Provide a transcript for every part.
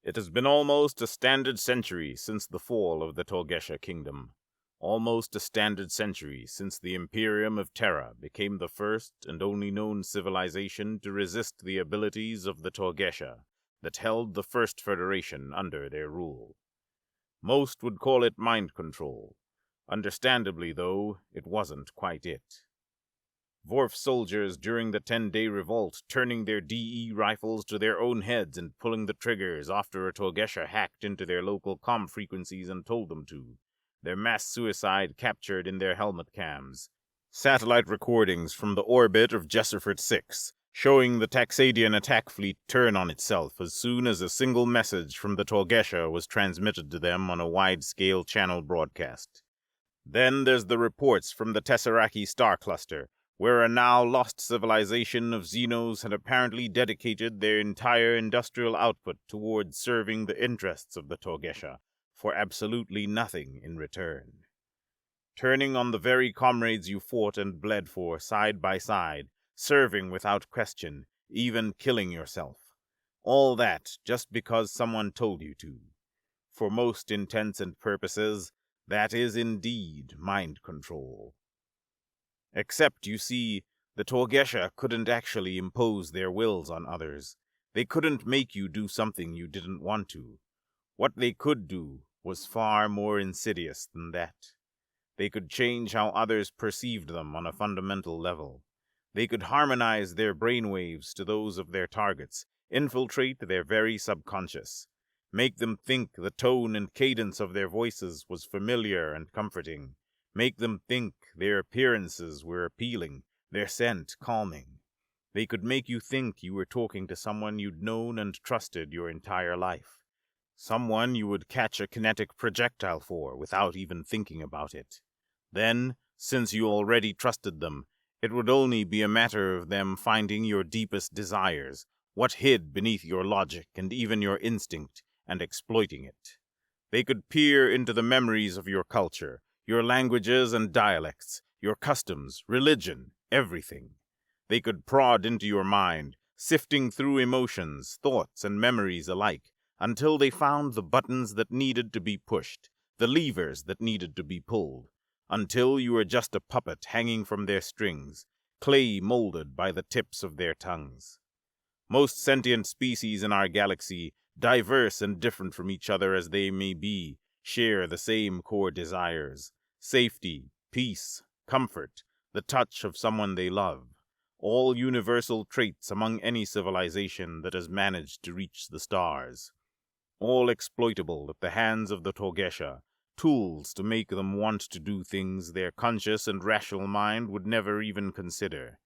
It has been almost a standard century since the fall of the Tolgesha kingdom. Almost a standard century since the Imperium of Terra became the first and only known civilization to resist the abilities of the Tolgesha that held the First Federation under their rule. Most would call it mind control. Understandably, though, it wasn't quite it. Vorf soldiers during the 10-day revolt turning their DE rifles to their own heads and pulling the triggers after a Tolgesha hacked into their local comm frequencies and told them to. Their mass suicide captured in their helmet cams. Satellite recordings from the orbit of Jesserfort 6, showing the Taxadian attack fleet turn on itself as soon as a single message from the Tolgesha was transmitted to them on a wide-scale channel broadcast. Then there's the reports from the Tessaraki star cluster, where a now lost civilization of Xenos had apparently dedicated their entire industrial output towards serving the interests of the Tolgesha, for absolutely nothing in return. Turning on the very comrades you fought and bled for side by side, serving without question, even killing yourself. All that just because someone told you to. For most intents and purposes, that is indeed mind control. Except, you see, the Tolgesha couldn't actually impose their wills on others. They couldn't make you do something you didn't want to. What they could do was far more insidious than that. They could change how others perceived them on a fundamental level. They could harmonize their brainwaves to those of their targets, infiltrate their very subconscious, make them think the tone and cadence of their voices was familiar and comforting, make them think their appearances were appealing, their scent calming. They could make you think you were talking to someone you'd known and trusted your entire life. Someone you would catch a kinetic projectile for without even thinking about it. Then, since you already trusted them, it would only be a matter of them finding your deepest desires, what hid beneath your logic and even your instinct, and exploiting it. They could peer into the memories of your culture, your languages and dialects, your customs, religion, everything. They could prod into your mind, sifting through emotions, thoughts, and memories alike, until they found the buttons that needed to be pushed, the levers that needed to be pulled, until you were just a puppet hanging from their strings, clay molded by the tips of their tongues. Most sentient species in our galaxy, diverse and different from each other as they may be, share the same core desires: safety, peace, comfort, the touch of someone they love, all universal traits among any civilization that has managed to reach the stars. All exploitable at the hands of the Tolgesha, tools to make them want to do things their conscious and rational mind would never even consider.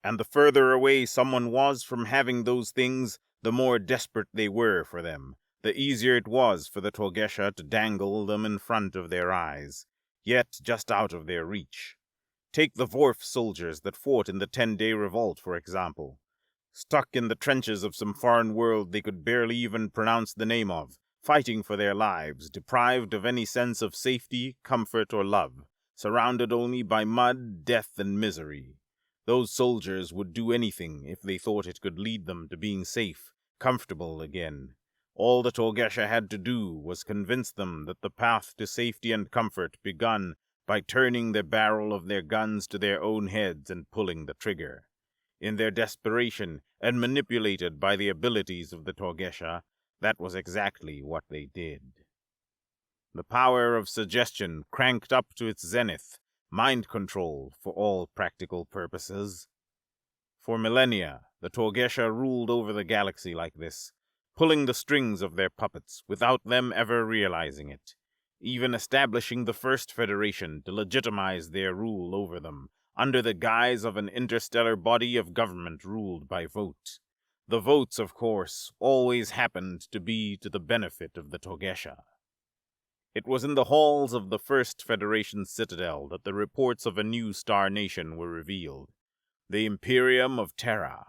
And the further away someone was from having those things, the more desperate they were for them, the easier it was for the Tolgesha to dangle them in front of their eyes, yet just out of their reach. Take the Vorf soldiers that fought in the 10-day revolt, for example. Stuck in the trenches of some foreign world they could barely even pronounce the name of, fighting for their lives, deprived of any sense of safety, comfort, or love, surrounded only by mud, death, and misery. Those soldiers would do anything if they thought it could lead them to being safe, comfortable again. All the Tolgesha had to do was convince them that the path to safety and comfort begun by turning the barrel of their guns to their own heads and pulling the trigger. In their desperation, and manipulated by the abilities of the Tolgesha, that was exactly what they did. The power of suggestion cranked up to its zenith, mind control for all practical purposes. For millennia, the Tolgesha ruled over the galaxy like this, pulling the strings of their puppets without them ever realizing it, even establishing the First Federation to legitimize their rule over them, under the guise of an interstellar body of government ruled by vote. The votes, of course, always happened to be to the benefit of the Tolgesha. It was in the halls of the First Federation citadel that the reports of a new star nation were revealed. The Imperium of Terra.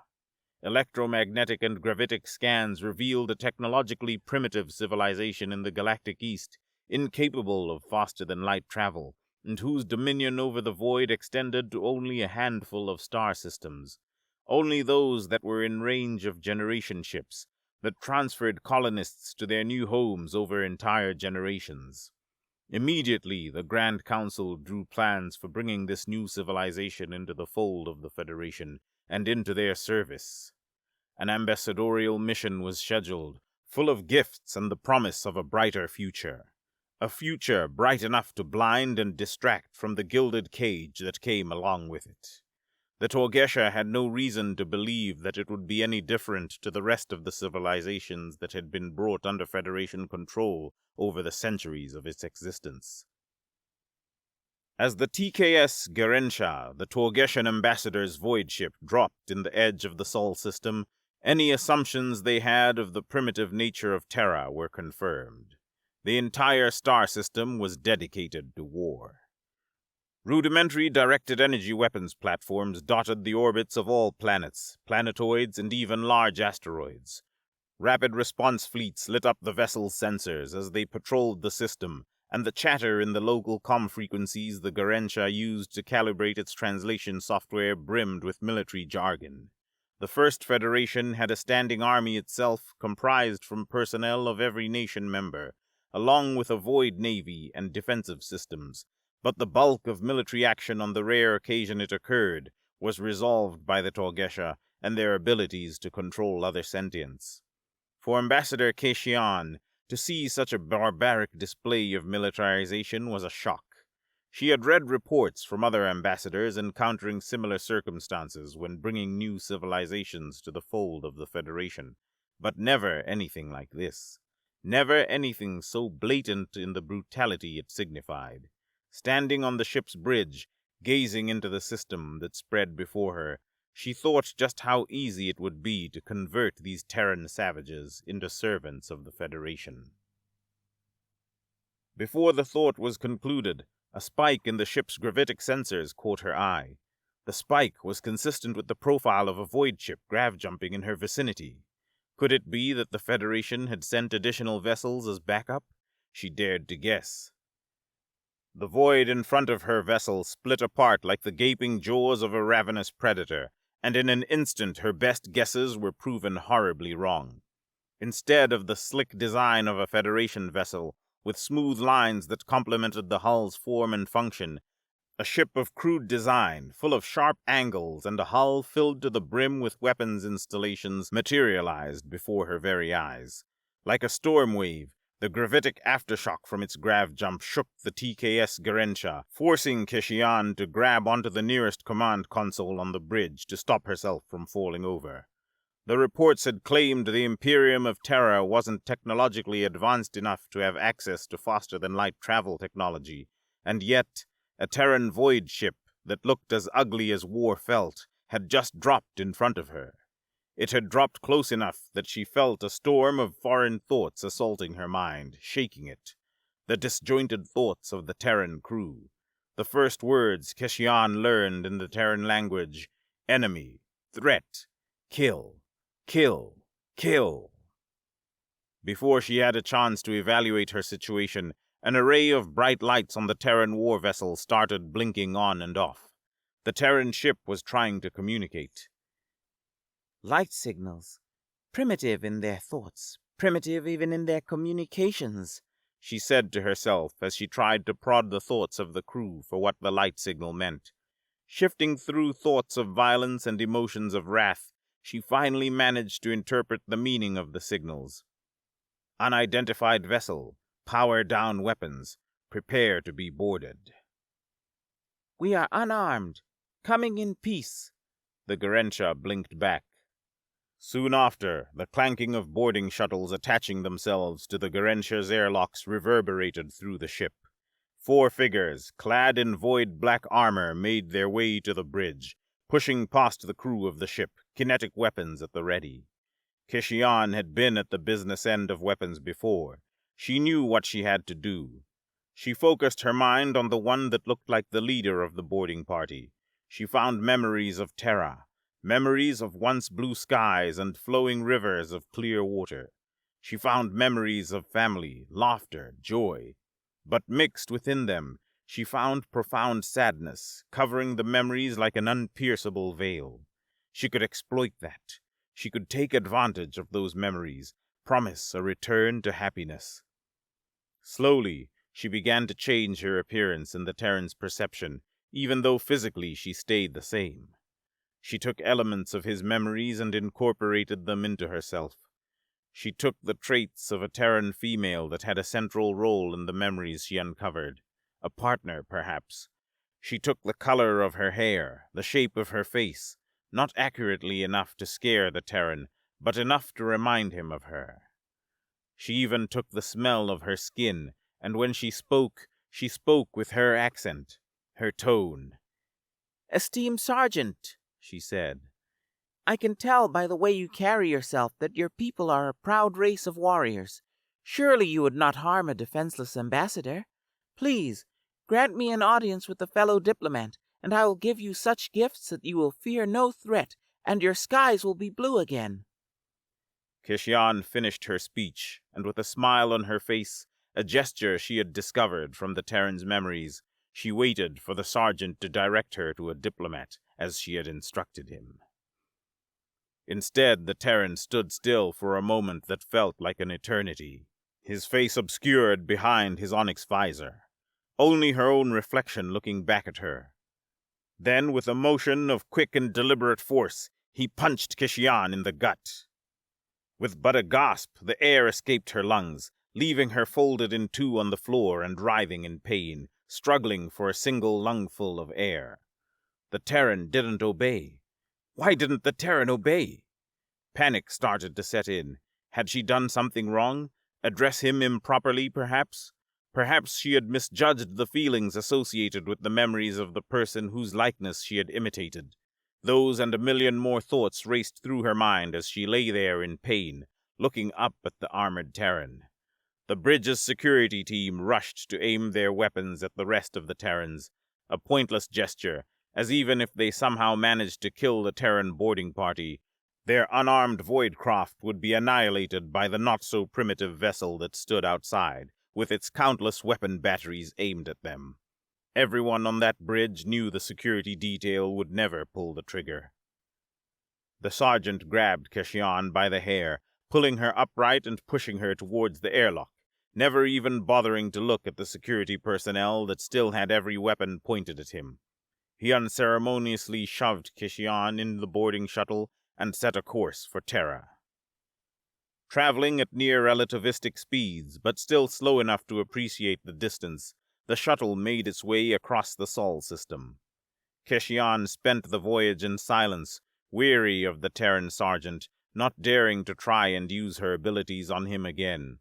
Electromagnetic and gravitic scans revealed a technologically primitive civilization in the galactic east, incapable of faster-than-light travel, and whose dominion over the void extended to only a handful of star systems, only those that were in range of generation ships, that transferred colonists to their new homes over entire generations. Immediately, the Grand Council drew plans for bringing this new civilization into the fold of the Federation and into their service. An ambassadorial mission was scheduled, full of gifts and the promise of a brighter future. A future bright enough to blind and distract from the gilded cage that came along with it. The Torgesha had no reason to believe that it would be any different to the rest of the civilizations that had been brought under Federation control over the centuries of its existence. As the TKS Garensha, the Torgeshan ambassador's void ship, dropped in the edge of the Sol system, any assumptions they had of the primitive nature of Terra were confirmed. The entire star system was dedicated to war. Rudimentary directed energy weapons platforms dotted the orbits of all planets, planetoids, and even large asteroids. Rapid response fleets lit up the vessel's sensors as they patrolled the system, and the chatter in the local comm frequencies the Garensha used to calibrate its translation software brimmed with military jargon. The First Federation had a standing army itself, comprised from personnel of every nation member, along with a void navy and defensive systems, but the bulk of military action on the rare occasion it occurred was resolved by the Torgesha and their abilities to control other sentients. For Ambassador Keshian, to see such a barbaric display of militarization was a shock. She had read reports from other ambassadors encountering similar circumstances when bringing new civilizations to the fold of the Federation, but never anything like this. Never anything so blatant in the brutality it signified. Standing on the ship's bridge, gazing into the system that spread before her, she thought just how easy it would be to convert these Terran savages into servants of the Federation. Before the thought was concluded, a spike in the ship's gravitic sensors caught her eye. The spike was consistent with the profile of a void ship grav-jumping in her vicinity. Could it be that the Federation had sent additional vessels as backup? She dared to guess. The void in front of her vessel split apart like the gaping jaws of a ravenous predator, and in an instant her best guesses were proven horribly wrong. Instead of the slick design of a Federation vessel, with smooth lines that complemented the hull's form and function, a ship of crude design, full of sharp angles and a hull filled to the brim with weapons installations, materialized before her very eyes. Like a storm wave, the gravitic aftershock from its grav jump shook the TKS Garensha, forcing Keshian to grab onto the nearest command console on the bridge to stop herself from falling over. The reports had claimed the Imperium of Terra wasn't technologically advanced enough to have access to faster-than-light travel technology, and yet a Terran void ship that looked as ugly as war felt had just dropped in front of her. It had dropped close enough that she felt a storm of foreign thoughts assaulting her mind, shaking it. The disjointed thoughts of the Terran crew. The first words Keshian learned in the Terran language: enemy, threat, kill. Kill. Kill. Before she had a chance to evaluate her situation, an array of bright lights on the Terran war vessel started blinking on and off. The Terran ship was trying to communicate. Light signals. Primitive in their thoughts. Primitive even in their communications, she said to herself as she tried to prod the thoughts of the crew for what the light signal meant. Shifting through thoughts of violence and emotions of wrath, she finally managed to interpret the meaning of the signals. Unidentified vessel, power down weapons, prepare to be boarded. We are unarmed, coming in peace, the Garensha blinked back. Soon after, the clanking of boarding shuttles attaching themselves to the Garensha's airlocks reverberated through the ship. 4 figures, clad in void black armor, made their way to the bridge, pushing past the crew of the ship, kinetic weapons at the ready. Keshian had been at the business end of weapons before. She knew what she had to do. She focused her mind on the one that looked like the leader of the boarding party. She found memories of Terra, memories of once blue skies and flowing rivers of clear water. She found memories of family, laughter, joy. But mixed within them, she found profound sadness, covering the memories like an unpierceable veil. She could exploit that. She could take advantage of those memories, promise a return to happiness. Slowly, she began to change her appearance in the Terran's perception, even though physically she stayed the same. She took elements of his memories and incorporated them into herself. She took the traits of a Terran female that had a central role in the memories she uncovered, a partner, perhaps. She took the color of her hair, the shape of her face, not accurately enough to scare the Terran, but enough to remind him of her. She even took the smell of her skin, and when she spoke with her accent, her tone. "Esteemed Sergeant," she said, "I can tell by the way you carry yourself that your people are a proud race of warriors. Surely you would not harm a defenseless ambassador. Please, grant me an audience with a fellow diplomat, and I will give you such gifts that you will fear no threat, and your skies will be blue again." Kishian finished her speech, and with a smile on her face, a gesture she had discovered from the Terran's memories, she waited for the sergeant to direct her to a diplomat, as she had instructed him. Instead, the Terran stood still for a moment that felt like an eternity, his face obscured behind his onyx visor, only her own reflection looking back at her. Then, with a motion of quick and deliberate force, he punched Kishian in the gut. With but a gasp, the air escaped her lungs, leaving her folded in two on the floor and writhing in pain, struggling for a single lungful of air. The Terran didn't obey. Why didn't the Terran obey? Panic started to set in. Had she done something wrong? Address him improperly, perhaps? Perhaps she had misjudged the feelings associated with the memories of the person whose likeness she had imitated. Those and a million more thoughts raced through her mind as she lay there in pain, looking up at the armored Terran. The bridge's security team rushed to aim their weapons at the rest of the Terrans, a pointless gesture, as even if they somehow managed to kill the Terran boarding party, their unarmed voidcraft would be annihilated by the not-so-primitive vessel that stood outside, with its countless weapon batteries aimed at them. Everyone on that bridge knew the security detail would never pull the trigger. The sergeant grabbed Kishian by the hair, pulling her upright and pushing her towards the airlock, never even bothering to look at the security personnel that still had every weapon pointed at him. He unceremoniously shoved Kishian in the boarding shuttle and set a course for Terra. Traveling at near relativistic speeds, but still slow enough to appreciate the distance, the shuttle made its way across the Sol system. Kishian spent the voyage in silence, weary of the Terran sergeant, not daring to try and use her abilities on him again.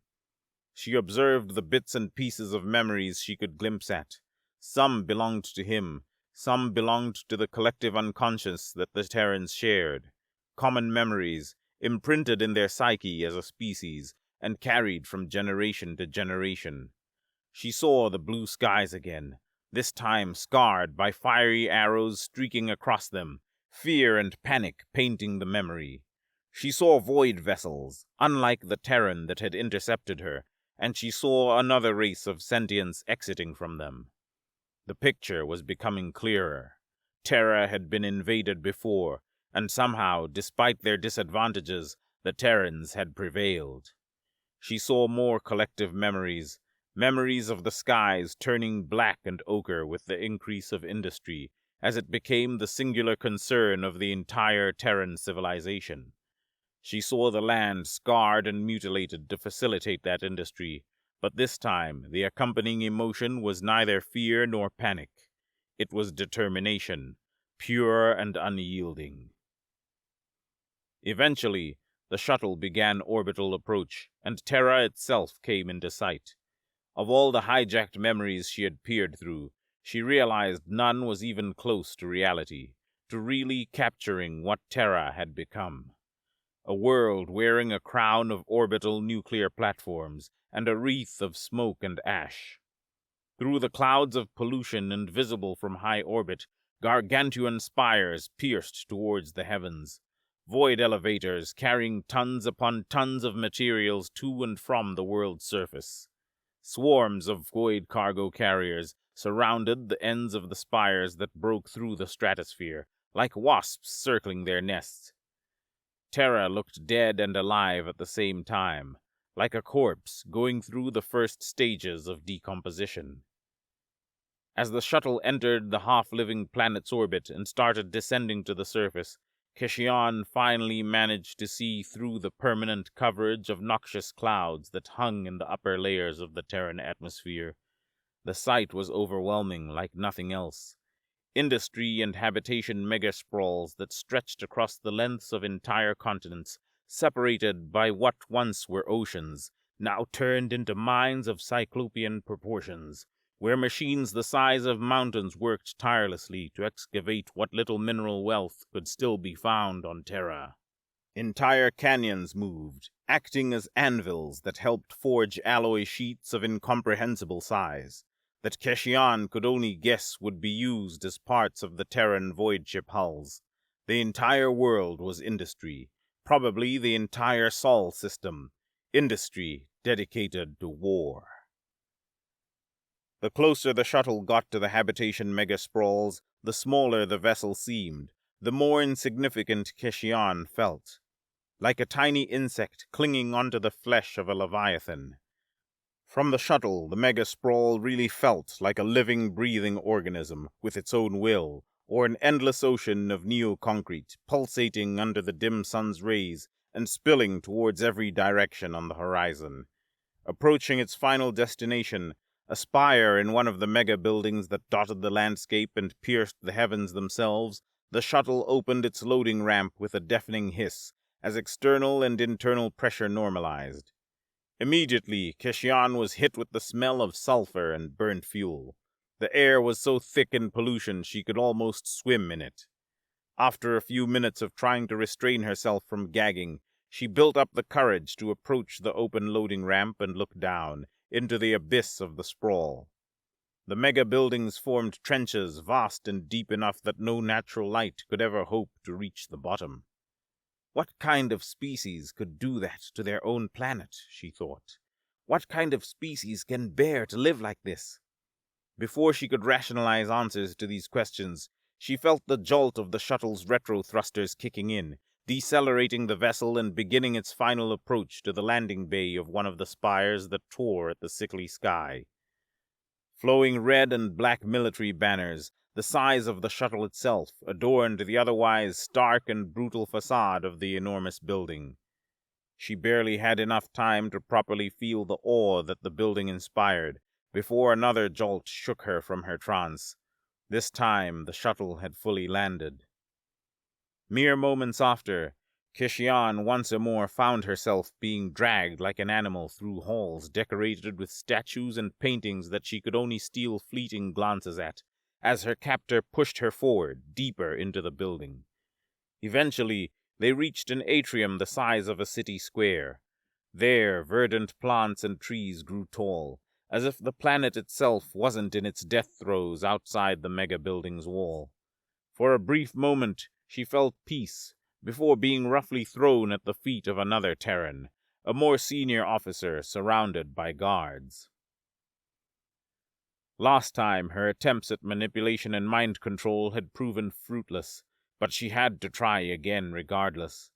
She observed the bits and pieces of memories she could glimpse at. Some belonged to him, some belonged to the collective unconscious that the Terrans shared. Common memories, imprinted in their psyche as a species, and carried from generation to generation. She saw the blue skies again, this time scarred by fiery arrows streaking across them, fear and panic painting the memory. She saw void vessels, unlike the Terran that had intercepted her, and she saw another race of sentience exiting from them. The picture was becoming clearer. Terra had been invaded before, and somehow, despite their disadvantages, the Terrans had prevailed. She saw more collective memories, memories of the skies turning black and ochre with the increase of industry, as it became the singular concern of the entire Terran civilization. She saw the land scarred and mutilated to facilitate that industry, but this time the accompanying emotion was neither fear nor panic. It was determination, pure and unyielding. Eventually, the shuttle began orbital approach, and Terra itself came into sight. Of all the hijacked memories she had peered through, she realized none was even close to reality, to really capturing what Terra had become. A world wearing a crown of orbital nuclear platforms and a wreath of smoke and ash. Through the clouds of pollution and visible from high orbit, gargantuan spires pierced towards the heavens. Void elevators carrying tons upon tons of materials to and from the world's surface. Swarms of void cargo carriers surrounded the ends of the spires that broke through the stratosphere, like wasps circling their nests. Terra looked dead and alive at the same time, like a corpse going through the first stages of decomposition. As the shuttle entered the half-living planet's orbit and started descending to the surface, Keshion finally managed to see through the permanent coverage of noxious clouds that hung in the upper layers of the Terran atmosphere. The sight was overwhelming like nothing else. Industry and habitation megasprawls that stretched across the lengths of entire continents, separated by what once were oceans, now turned into mines of cyclopean proportions, where machines the size of mountains worked tirelessly to excavate what little mineral wealth could still be found on Terra. Entire canyons moved, acting as anvils that helped forge alloy sheets of incomprehensible size, that Keshion could only guess would be used as parts of the Terran void ship hulls. The entire world was industry, probably the entire Sol system, industry dedicated to war. The closer the shuttle got to the habitation megasprawls, the smaller the vessel seemed, the more insignificant Keshion felt. Like a tiny insect clinging onto the flesh of a leviathan. From the shuttle, the megasprawl really felt like a living, breathing organism with its own will, or an endless ocean of neoconcrete, pulsating under the dim sun's rays and spilling towards every direction on the horizon. Approaching its final destination, a spire in one of the mega buildings that dotted the landscape and pierced the heavens themselves, the shuttle opened its loading ramp with a deafening hiss, as external and internal pressure normalized. Immediately, Keshion was hit with the smell of sulfur and burnt fuel. The air was so thick in pollution she could almost swim in it. After a few minutes of trying to restrain herself from gagging, she built up the courage to approach the open loading ramp and look down into the abyss of the sprawl. The mega buildings formed trenches vast and deep enough that no natural light could ever hope to reach the bottom. What kind of species could do that to their own planet, she thought? What kind of species can bear to live like this? Before she could rationalize answers to these questions, she felt the jolt of the shuttle's retro thrusters kicking in, decelerating the vessel and beginning its final approach to the landing bay of one of the spires that tore at the sickly sky. Flowing red and black military banners, the size of the shuttle itself, adorned the otherwise stark and brutal facade of the enormous building. She barely had enough time to properly feel the awe that the building inspired, before another jolt shook her from her trance. This time the shuttle had fully landed. Mere moments after, Keshion once more found herself being dragged like an animal through halls decorated with statues and paintings that she could only steal fleeting glances at, as her captor pushed her forward, deeper into the building. Eventually, they reached an atrium the size of a city square. There, verdant plants and trees grew tall, as if the planet itself wasn't in its death throes outside the mega building's wall. For a brief moment, she felt peace, before being roughly thrown at the feet of another Terran, a more senior officer surrounded by guards. Last time, her attempts at manipulation and mind control had proven fruitless, but she had to try again regardless.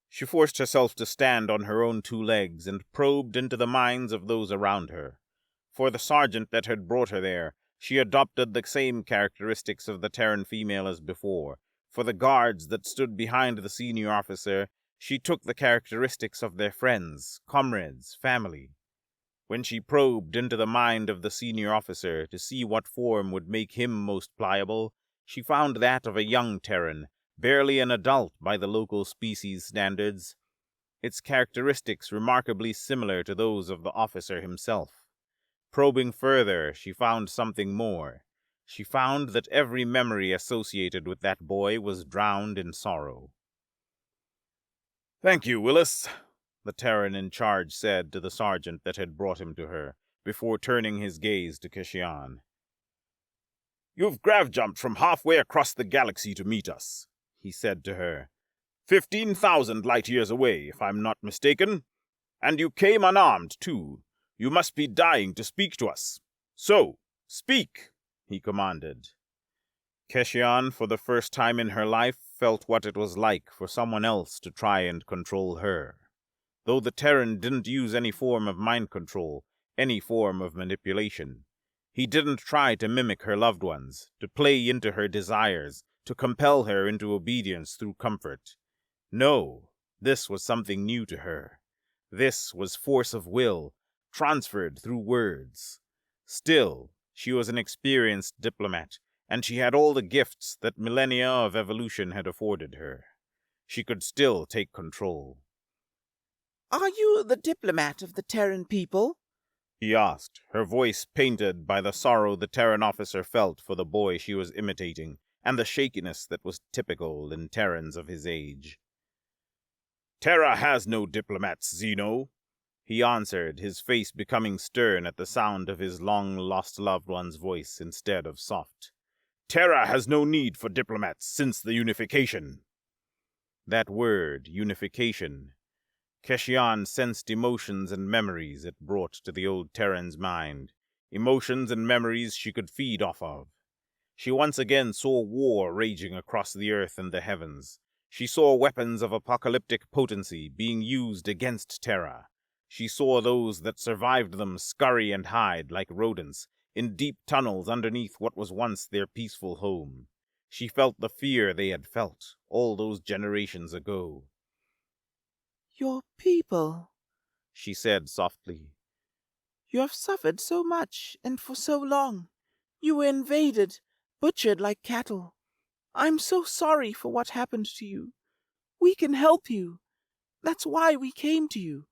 She forced herself to stand on her own two legs and probed into the minds of those around her. For the sergeant that had brought her there, she adopted the same characteristics of the Terran female as before. For the guards that stood behind the senior officer, she took the characteristics of their friends, comrades, family. When she probed into the mind of the senior officer to see what form would make him most pliable, she found that of a young Terran, barely an adult by the local species standards, its characteristics remarkably similar to those of the officer himself. Probing further, she found something more. She found that every memory associated with that boy was drowned in sorrow. "Thank you, Willis," the Terran in charge said to the sergeant that had brought him to her, before turning his gaze to Keshion. "You've grav-jumped from halfway across the galaxy to meet us," he said to her. 15,000 light-years away, if I'm not mistaken. And you came unarmed, too. You must be dying to speak to us. So, speak, he commanded. Keshion, for the first time in her life, felt what it was like for someone else to try and control her. Though the Terran didn't use any form of mind control, any form of manipulation. He didn't try to mimic her loved ones, to play into her desires, to compel her into obedience through comfort. No, this was something new to her. This was force of will, transferred through words. Still, she was an experienced diplomat, and she had all the gifts that millennia of evolution had afforded her. She could still take control. "Are you the diplomat of the Terran people?" he asked, her voice painted by the sorrow the Terran officer felt for the boy she was imitating, and the shakiness that was typical in Terrans of his age. "Terra has no diplomats, Zeno," he answered, his face becoming stern at the sound of his long-lost loved one's voice instead of soft. "Terra has no need for diplomats since the unification." That word, unification. Keshian sensed emotions and memories it brought to the old Terran's mind, emotions and memories she could feed off of. She once again saw war raging across the earth and the heavens. She saw weapons of apocalyptic potency being used against Terra. She saw those that survived them scurry and hide like rodents in deep tunnels underneath what was once their peaceful home. She felt the fear they had felt all those generations ago. "Your people," she said softly. "You have suffered so much, and for so long. You were invaded, butchered like cattle. I'm so sorry for what happened to you. We can help you. That's why we came to you.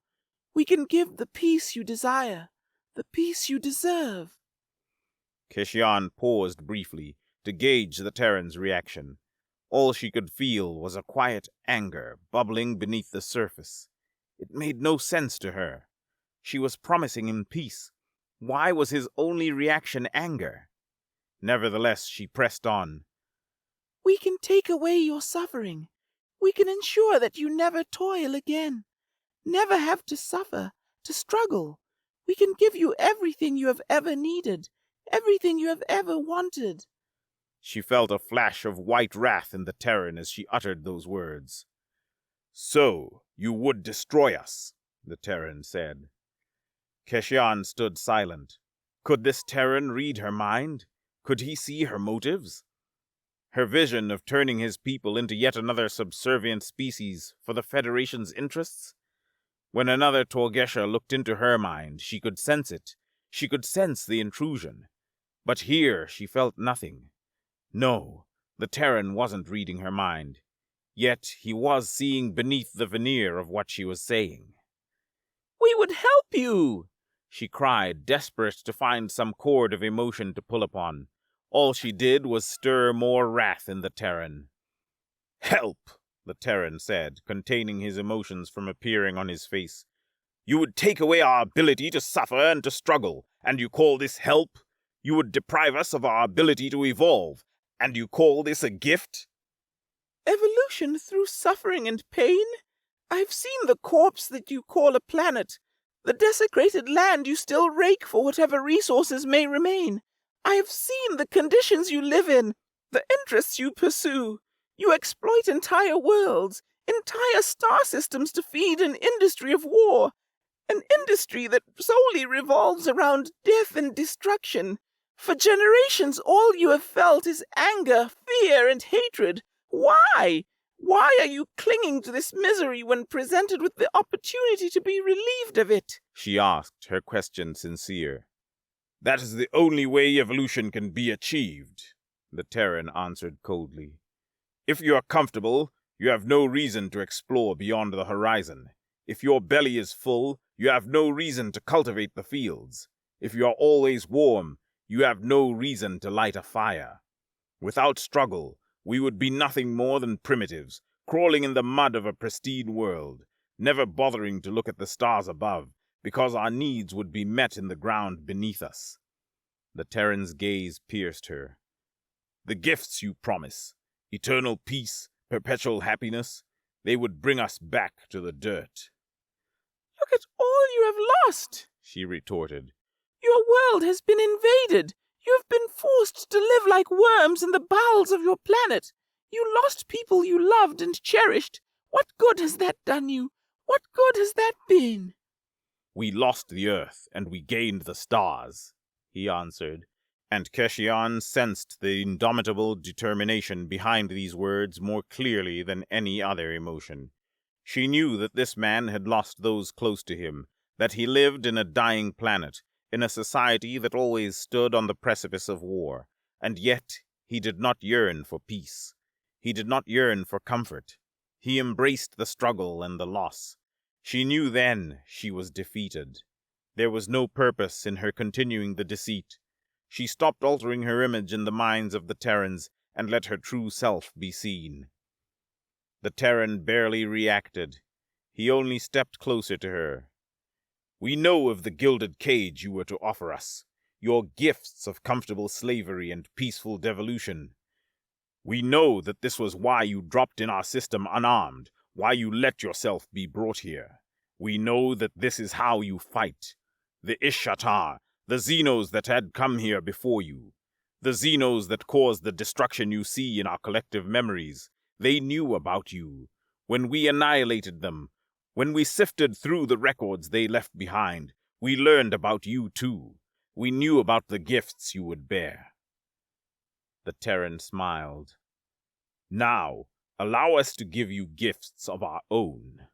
We can give the peace you desire, the peace you deserve." Keshian paused briefly to gauge the Terran's reaction. All she could feel was a quiet anger bubbling beneath the surface. It made no sense to her. She was promising him peace. Why was his only reaction anger? Nevertheless, she pressed on. "We can take away your suffering. We can ensure that you never toil again, never have to suffer, to struggle. We can give you everything you have ever needed, everything you have ever wanted." She felt a flash of white wrath in the Terran as she uttered those words. "So, you would destroy us," the Terran said. Keshian stood silent. Could this Terran read her mind? Could he see her motives? Her vision of turning his people into yet another subservient species for the Federation's interests? When another Torgesha looked into her mind, she could sense it. She could sense the intrusion. But here she felt nothing. No, the Terran wasn't reading her mind. Yet he was seeing beneath the veneer of what she was saying. "We would help you!" she cried, desperate to find some chord of emotion to pull upon. All she did was stir more wrath in the Terran. "Help," the Terran said, containing his emotions from appearing on his face. "You would take away our ability to suffer and to struggle, and you call this help? You would deprive us of our ability to evolve, and you call this a gift?" "Evolution through suffering and pain? I've seen the corpse that you call a planet, the desecrated land you still rake for whatever resources may remain. I have seen the conditions you live in, the interests you pursue. You exploit entire worlds, entire star systems to feed an industry of war, an industry that solely revolves around death and destruction. For generations, all you have felt is anger, fear, and hatred. Why? Why are you clinging to this misery when presented with the opportunity to be relieved of it?" she asked, her question sincere. "That is the only way evolution can be achieved," the Terran answered coldly. "If you are comfortable, you have no reason to explore beyond the horizon. If your belly is full, you have no reason to cultivate the fields. If you are always warm, you have no reason to light a fire. Without struggle, we would be nothing more than primitives, crawling in the mud of a pristine world, never bothering to look at the stars above, because our needs would be met in the ground beneath us." The Terran's gaze pierced her. "The gifts you promise, eternal peace, perpetual happiness, they would bring us back to the dirt." "Look at all you have lost," she retorted. "Your world has been invaded. You have been forced to live like worms in the bowels of your planet. You lost people you loved and cherished. What good has that done you? What good has that been? We lost the earth, and we gained the stars, he answered, and Keshion sensed the indomitable determination behind these words more clearly than any other emotion. She knew that this man had lost those close to him, that he lived in a dying planet, in a society that always stood on the precipice of war, and yet he did not yearn for peace. He did not yearn for comfort. He embraced the struggle and the loss. She knew then she was defeated. There was no purpose in her continuing the deceit. She stopped altering her image in the minds of the Terrans and let her true self be seen. The Terran barely reacted. He only stepped closer to her. We know of the gilded cage you were to offer us, your gifts of comfortable slavery and peaceful devolution. We know that this was why you dropped in our system unarmed, why you let yourself be brought here. We know that this is how you fight. The Ishatar, the Xenos that had come here before you, the Xenos that caused the destruction you see in our collective memories, they knew about you. When we annihilated them, when we sifted through the records they left behind, we learned about you too. We knew about the gifts you would bear. The Terran smiled. Now, allow us to give you gifts of our own.